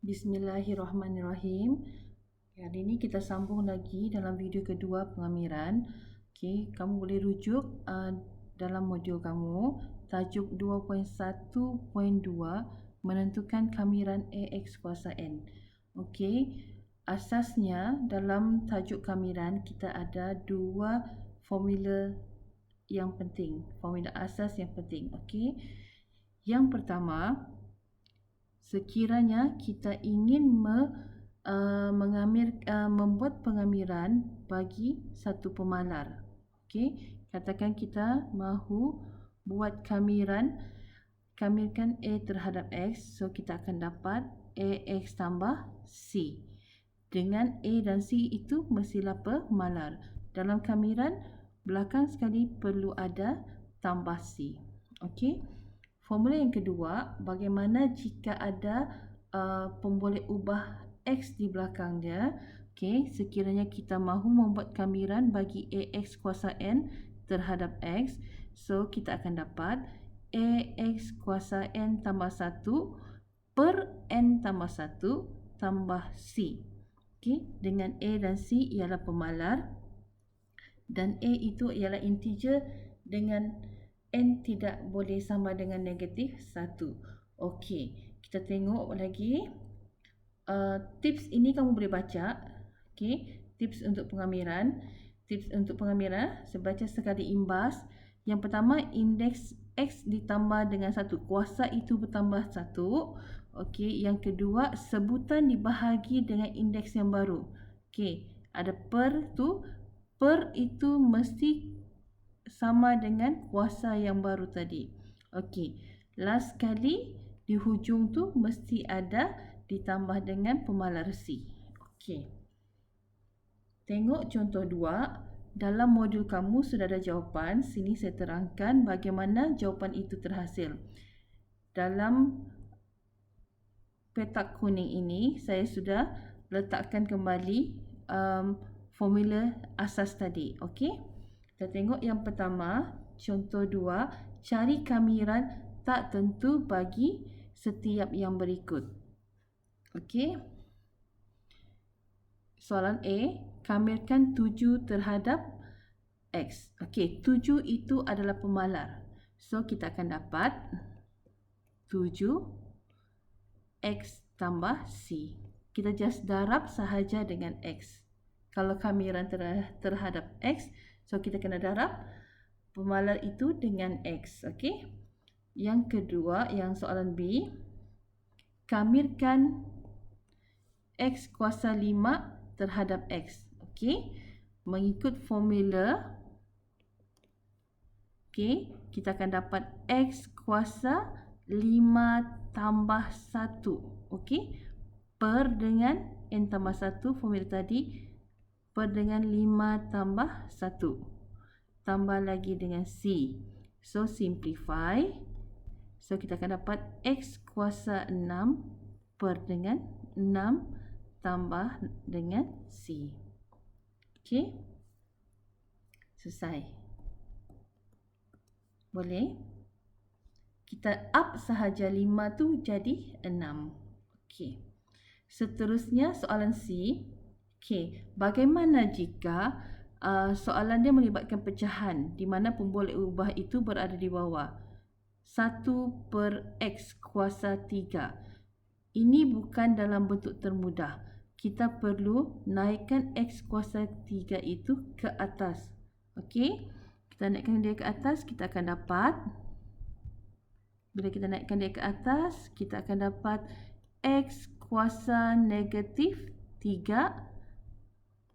Bismillahirrahmanirrahim. Hari ini kita sambung lagi dalam video kedua pengamiran. Okey, kamu boleh rujuk dalam modul kamu tajuk 2.1.2 menentukan kamiran AX kuasa N. Okey, asasnya dalam tajuk kamiran kita ada dua formula yang penting, formula asas yang penting. Okey. Yang pertama, sekiranya kita ingin membuat pengamiran bagi satu pemalar. Okey, katakan kita mahu buat kamirkan A terhadap X, so kita akan dapat AX tambah C. Dengan A dan C itu mestilah pemalar. Dalam kamiran belakang sekali perlu ada tambah C. Okey. Formula yang kedua, bagaimana jika ada pemboleh ubah X di belakang dia. Okey, sekiranya kita mahu membuat kamiran bagi AX kuasa N terhadap X, so kita akan dapat AX kuasa N tambah 1 per N tambah 1 tambah C. Okey, dengan A dan C ialah pemalar dan A itu ialah integer dengan N tidak boleh sama dengan negatif 1. Okey, kita tengok lagi. Tips ini kamu boleh baca. Okey, tips untuk pengamiran. Tips untuk pengamiran, sebaca sekali imbas. Yang pertama, indeks X ditambah dengan 1. Kuasa itu bertambah 1. Okey, yang kedua, sebutan dibahagi dengan indeks yang baru. Okey, ada per tu. Per itu mesti sama dengan kuasa yang baru tadi. Okey, last kali di hujung tu mesti ada ditambah dengan pemalar C. Okey. Tengok contoh 2. Dalam modul kamu sudah ada jawapan. Sini saya terangkan bagaimana jawapan itu terhasil. Dalam petak kuning ini saya sudah letakkan kembali formula asas tadi. Okey. Kita tengok yang pertama, contoh 2, cari kamiran tak tentu bagi setiap yang berikut. Okey. Soalan A, kamirkan 7 terhadap X. Okey, 7 itu adalah pemalar. So kita akan dapat 7 X tambah C. Kita just darab sahaja dengan X. Kalau kamiran terhadap X, so kita kena darab pemalar itu dengan X. Okey. Yang kedua, yang soalan B, kamirkan X kuasa 5 terhadap X. Okey. Mengikut formula, okey, kita akan dapat X kuasa 5 tambah 1. Okey. Per dengan N tambah 1, formula tadi. Per dengan 5 tambah 1. Tambah lagi dengan C. So, simplify. So, kita akan dapat X kuasa 6 per dengan 6 tambah dengan C. Okey. Selesai. Boleh? Kita up sahaja 5 tu jadi 6. Okey. Seterusnya soalan C. Okey, bagaimana jika soalan dia melibatkan pecahan di mana pemboleh ubah itu berada di bawah 1 per X kuasa 3. Ini bukan dalam bentuk termudah. Kita perlu naikkan X kuasa 3 itu ke atas. Okey, kita naikkan dia ke atas, kita akan dapat, bila kita naikkan dia ke atas, kita akan dapat X kuasa negatif 3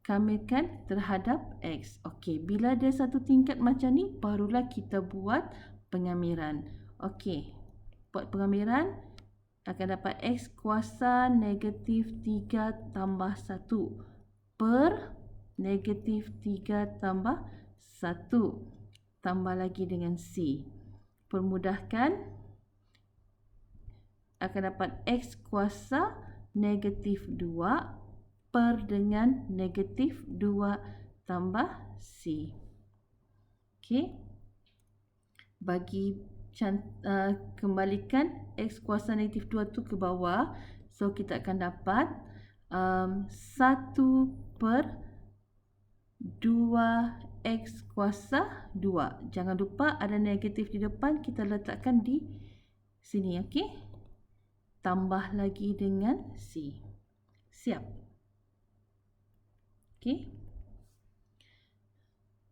kamirkan terhadap X. Okey, bila dia satu tingkat macam ni, barulah kita buat pengamiran. Okey, buat pengamiran akan dapat X kuasa negatif 3 tambah 1 per negatif 3 tambah 1 tambah lagi dengan C. Permudahkan, akan dapat X kuasa negatif 2 per dengan negatif 2 tambah C. Okey. Bagi kembalikan X kuasa negatif 2 tu ke bawah. So kita akan dapat 1 per 2X kuasa 2. Jangan lupa ada negatif di depan, kita letakkan di sini, okey? Tambah lagi dengan C. Siap. Okey.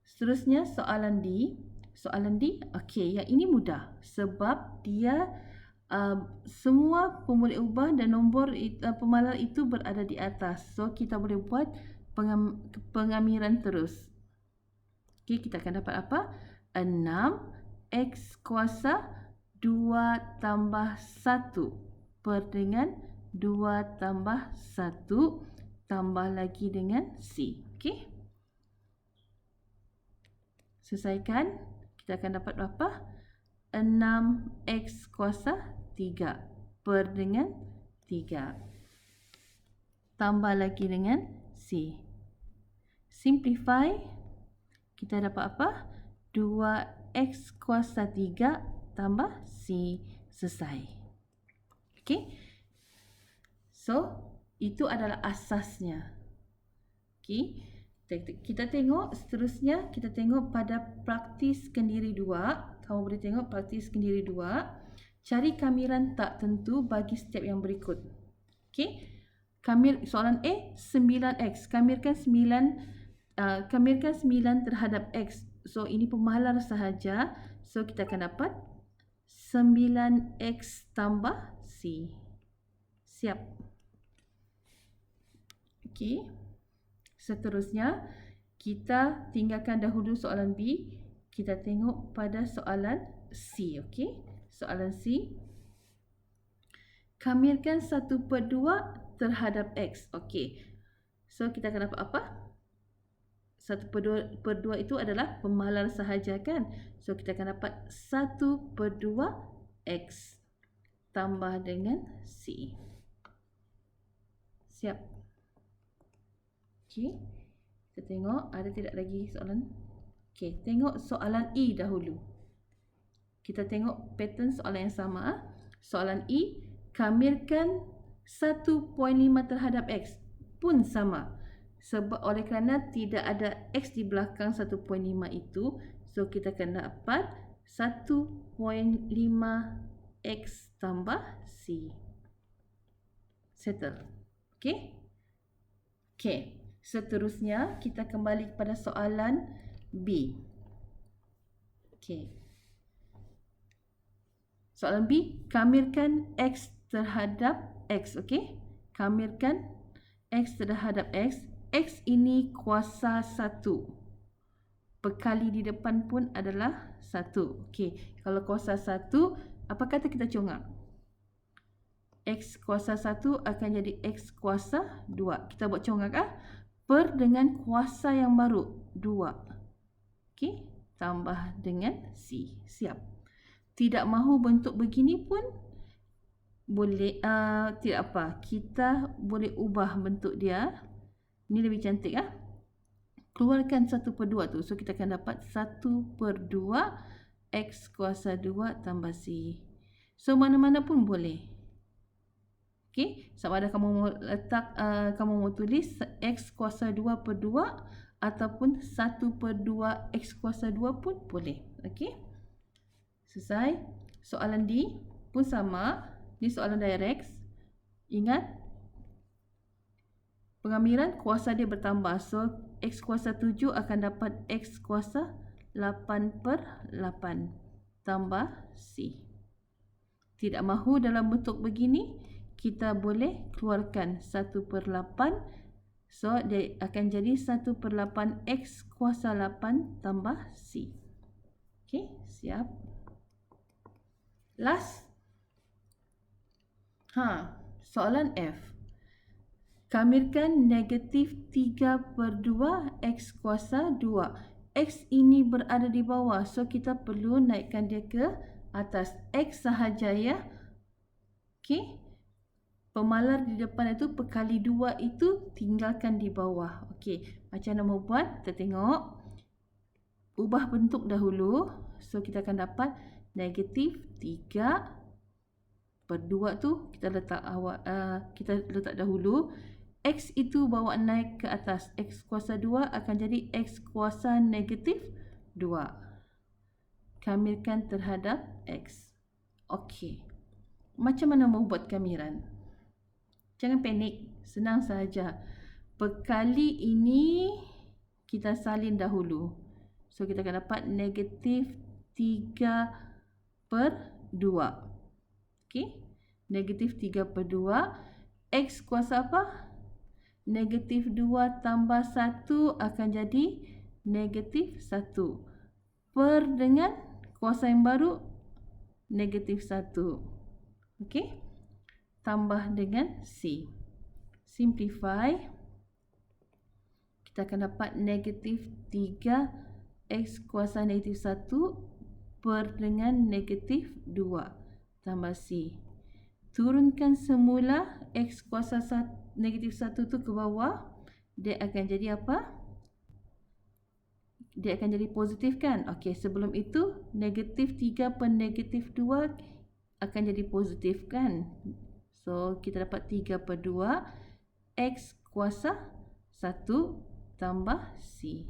Seterusnya soalan D. Soalan D, okey, yang ini mudah sebab dia semua pemboleh ubah dan nombor pemalar itu berada di atas. So kita boleh buat pengamiran terus. Okey, kita akan dapat apa? 6X kuasa 2 tambah 1 per dengan 2 tambah 1 tambah lagi dengan C. Okey. Selesaikan. Kita akan dapat berapa? 6X kuasa 3 per dengan 3. Tambah lagi dengan C. Simplify. Kita dapat apa? 2X kuasa 3 tambah C. Selesai. Okey. So, itu adalah asasnya. Okey. Kita tengok seterusnya, kita tengok pada praktis kendiri 2. Kamu boleh tengok praktis kendiri 2. Cari kamiran tak tentu bagi step yang berikut. Okey. Soalan A, 9X. Kamirkan 9 terhadap X. So, ini pemalar sahaja. So, kita akan dapat 9X tambah C. Siap. Okey. Seterusnya, kita tinggalkan dahulu soalan B. Kita tengok pada soalan C. Okey. Soalan C. Kamirkan 1 per 2 terhadap X. Okey. So, kita akan dapat apa? 1 per 2 itu adalah pemalar sahaja kan? So, kita akan dapat 1 per 2 X tambah dengan C. Siap. Okey. Kita tengok ada tidak lagi soalan. Okey, tengok soalan E dahulu. Kita tengok pattern soalan yang sama. Soalan E, kamirkan 1.5 terhadap X pun sama. Sebab oleh kerana tidak ada X di belakang 1.5 itu, so kita akan dapat 1.5X tambah C. Settle. Okey? Okey. Seterusnya, kita kembali kepada soalan B. Okey. Soalan B, kamirkan X terhadap X. Okey. Kamirkan X terhadap X. X ini kuasa 1. Perkali di depan pun adalah 1. Okey. Kalau kuasa 1, apa kata kita congak? X kuasa 1 akan jadi X kuasa 2. Kita buat congak ah? Per dengan kuasa yang baru 2. Okey, tambah dengan C. Siap. Tidak mahu bentuk begini pun boleh, tidak apa. Kita boleh ubah bentuk dia. Ini lebih cantik ah. Keluarkan 1 per 2 tu. So kita akan dapat 1 per 2 X kuasa 2 tambah C. So mana-mana pun boleh. Okey, sama ada kamu mau letak, kamu mau tulis X kuasa 2 per 2 ataupun 1 per 2 X kuasa 2 pun boleh. Okey. Selesai. Soalan D pun sama. Ini soalan direct. Ingat, pengamiran kuasa dia bertambah. So, X kuasa 7 akan dapat X kuasa 8 per 8 tambah C. Tidak mahu dalam bentuk begini, kita boleh keluarkan 1 per 8. So, dia akan jadi 1 per 8 X kuasa 8 tambah C. Okey, siap. Last. Soalan F. Kamirkan negatif 3 per 2 X kuasa 2. X ini berada di bawah. So, kita perlu naikkan dia ke atas. X sahaja ya. Okey. Pemalar di depan itu perkali 2 itu tinggalkan di bawah. Okey, macam mana mau buat? Kita tengok. Ubah bentuk dahulu. So, kita akan dapat negatif 3/2 tu kita letak dahulu. X itu bawa naik ke atas. X kuasa 2 akan jadi X kuasa negatif 2. Kamirkan terhadap X. Okey. Macam mana membuat kamiran? Jangan panik. Senang sahaja. Perkali ini kita salin dahulu. So kita akan dapat negatif 3/2. Okey. Negatif 3/2. X kuasa apa? Negatif 2 tambah 1 akan jadi negatif 1. Per dengan kuasa yang baru, negatif 1. Okey. Tambah dengan C. Simplify. Kita akan dapat negatif 3 X kuasa negatif 1 per dengan negatif 2 tambah C. Turunkan semula X kuasa negatif 1 tu ke bawah. Dia akan jadi apa? Dia akan jadi positif kan? Okey, sebelum itu negatif 3 per negatif 2 akan jadi positif kan? So, kita dapat 3/2 X kuasa 1 tambah C.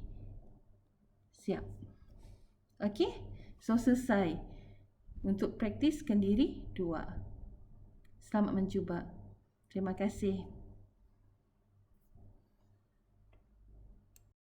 Siap. Okey, so selesai. Untuk praktiskan diri 2. Selamat mencuba. Terima kasih.